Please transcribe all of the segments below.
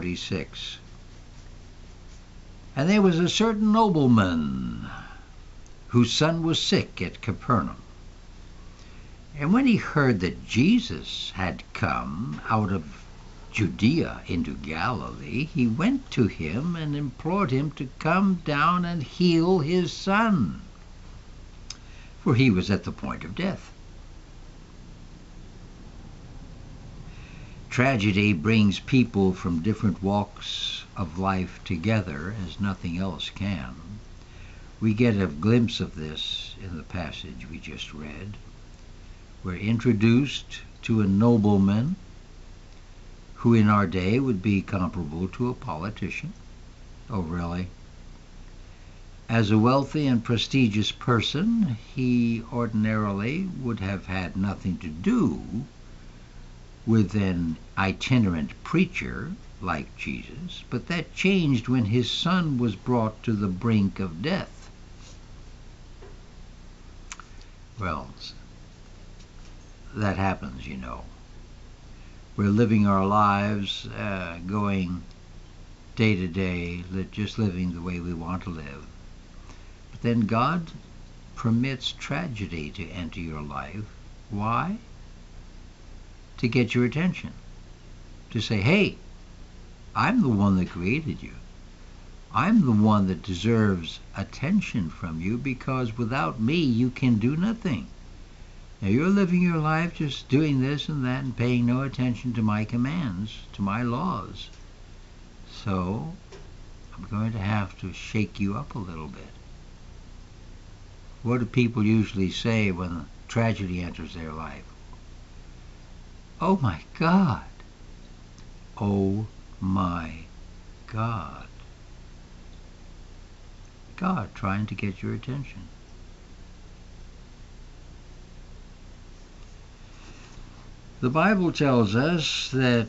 46. And there was a certain nobleman whose son was sick at Capernaum. And when he heard that Jesus had come out of Judea into Galilee, he went to him and implored him to come down and heal his son, for he was at the point of death. Tragedy brings people from different walks of life together as nothing else can. We get a glimpse of this in the passage we just read. We're introduced to a nobleman who in our day would be comparable to a politician. Oh, really? As a wealthy and prestigious person, he ordinarily would have had nothing to do with an itinerant preacher like Jesus, but that changed when his son was brought to the brink of death. Well, that happens, you know. We're living our lives, going day to day, just living the way we want to live. But then God permits tragedy to enter your life. Why? To get your attention. To say, hey, I'm the one that created you. I'm the one that deserves attention from you, because without me you can do nothing. Now you're living your life just doing this and that and paying no attention to my commands, to my laws. So I'm going to have to shake you up a little bit. What do people usually say when tragedy enters their life? Oh my God. Oh my God. God trying to get your attention. The Bible tells us that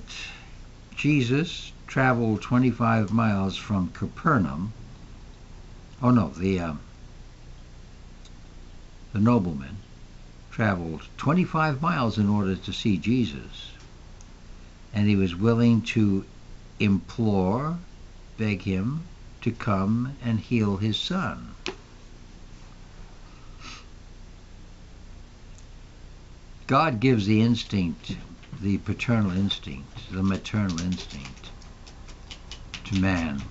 Jesus traveled 25 miles from Capernaum. Oh no, the nobleman traveled 25 miles in order to see Jesus. And he was willing to implore, beg him to come and heal his son. God gives the instinct, the paternal instinct, the maternal instinct to man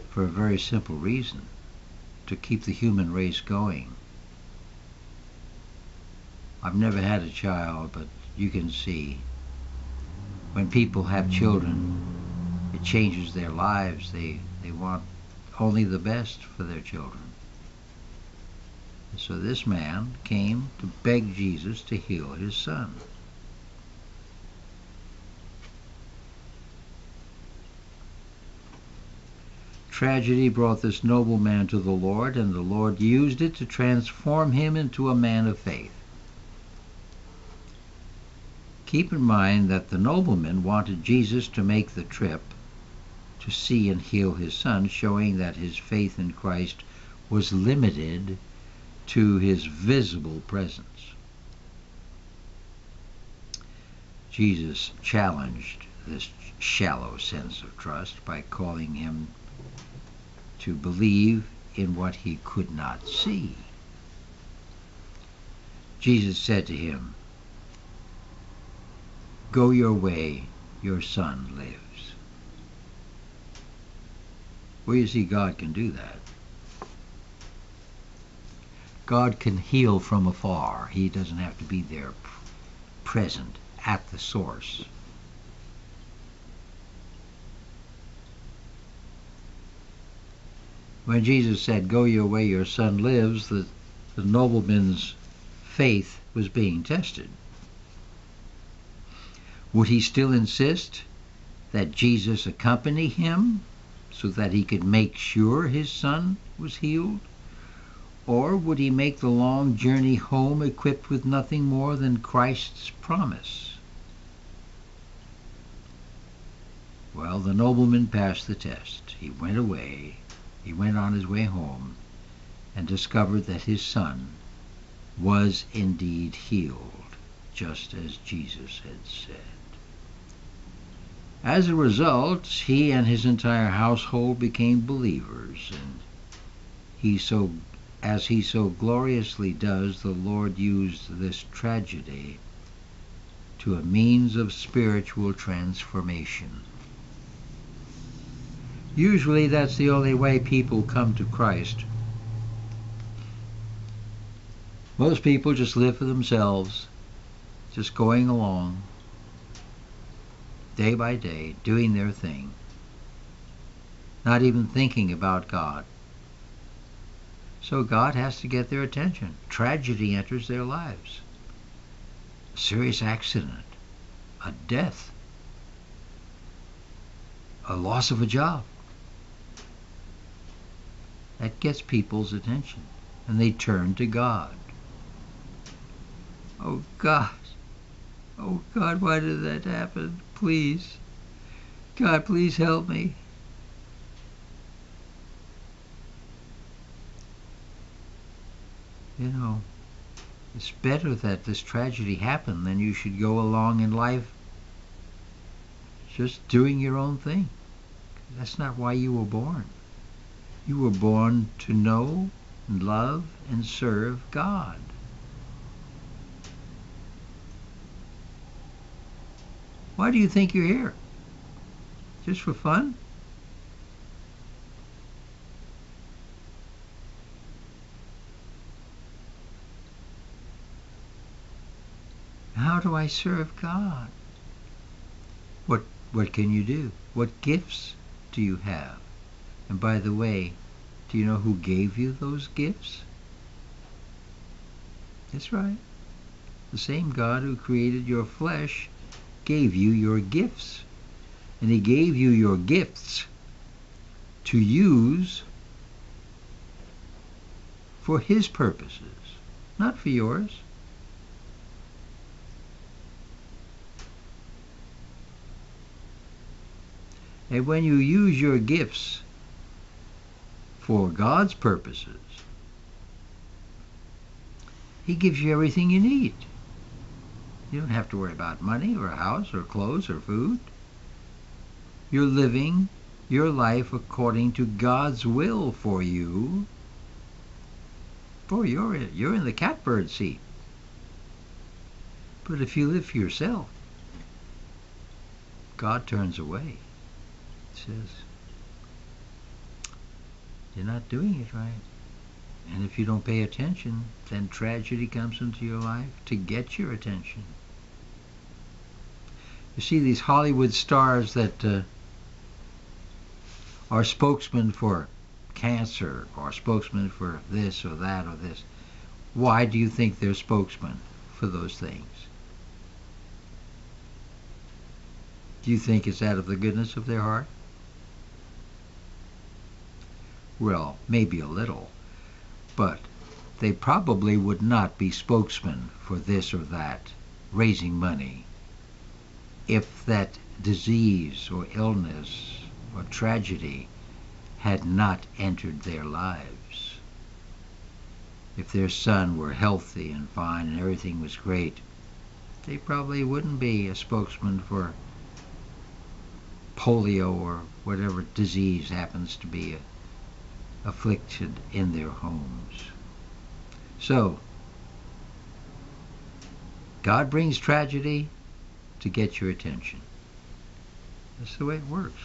for a very simple reason: to keep the human race going. I've never had a child, but you can see when people have children, it changes their lives. They want only the best for their children. So this man came to beg Jesus to heal his son. Tragedy brought this nobleman to the Lord, and the Lord used it to transform him into a man of faith. Keep in mind that the nobleman wanted Jesus to make the trip to see and heal his son, showing that his faith in Christ was limited to his visible presence. Jesus challenged this shallow sense of trust by calling him to believe in what he could not see. Jesus said to him, "Go your way, your son lives." Well, you see, God can do that. God can heal from afar. He doesn't have to be there present at the source. When Jesus said, "Go your way, your son lives," the nobleman's faith was being tested. Would he still insist that Jesus accompany him so that he could make sure his son was healed? Or would he make the long journey home equipped with nothing more than Christ's promise? Well, the nobleman passed the test. He went away. He went on his way home and discovered that his son was indeed healed, just as Jesus had said. As a result, he and his entire household became believers, and as he so gloriously does, the Lord used this tragedy to a means of spiritual transformation. Usually that's the only way people come to Christ. Most people just live for themselves, just going along, day by day, doing their thing, not even thinking about God. So God has to get their attention. Tragedy enters their lives. A serious accident, a death, a loss of a job. That gets people's attention, and they turn to God. Oh God, why did that happen? Please, God, please help me. You know, it's better that this tragedy happened than you should go along in life just doing your own thing. That's not why you were born. You were born to know, love, and serve God. Why do you think you're here? Just for fun? How do I serve God? What can you do? What gifts do you have? And by the way, do you know who gave you those gifts? That's right. The same God who created your flesh gave you your gifts. And he gave you your gifts to use for his purposes, not for yours. And when you use your gifts for God's purposes, he gives you everything you need. You don't have to worry about money or a house or clothes or food. You're living your life according to God's will for you. Boy, you're in the catbird seat. But if you live for yourself, God turns away. He says, you're not doing it right. And if you don't pay attention, then tragedy comes into your life to get your attention. You see these Hollywood stars that are spokesmen for cancer, or spokesmen for this or that or this. Why do you think they're spokesmen for those things? Do you think it's out of the goodness of their heart? Well, maybe a little, but they probably would not be spokesmen for this or that, raising money, if that disease or illness or tragedy had not entered their lives. If their son were healthy and fine and everything was great, they probably wouldn't be a spokesman for polio or whatever disease happens to be afflicted in their homes. So, God brings tragedy to get your attention. That's the way it works.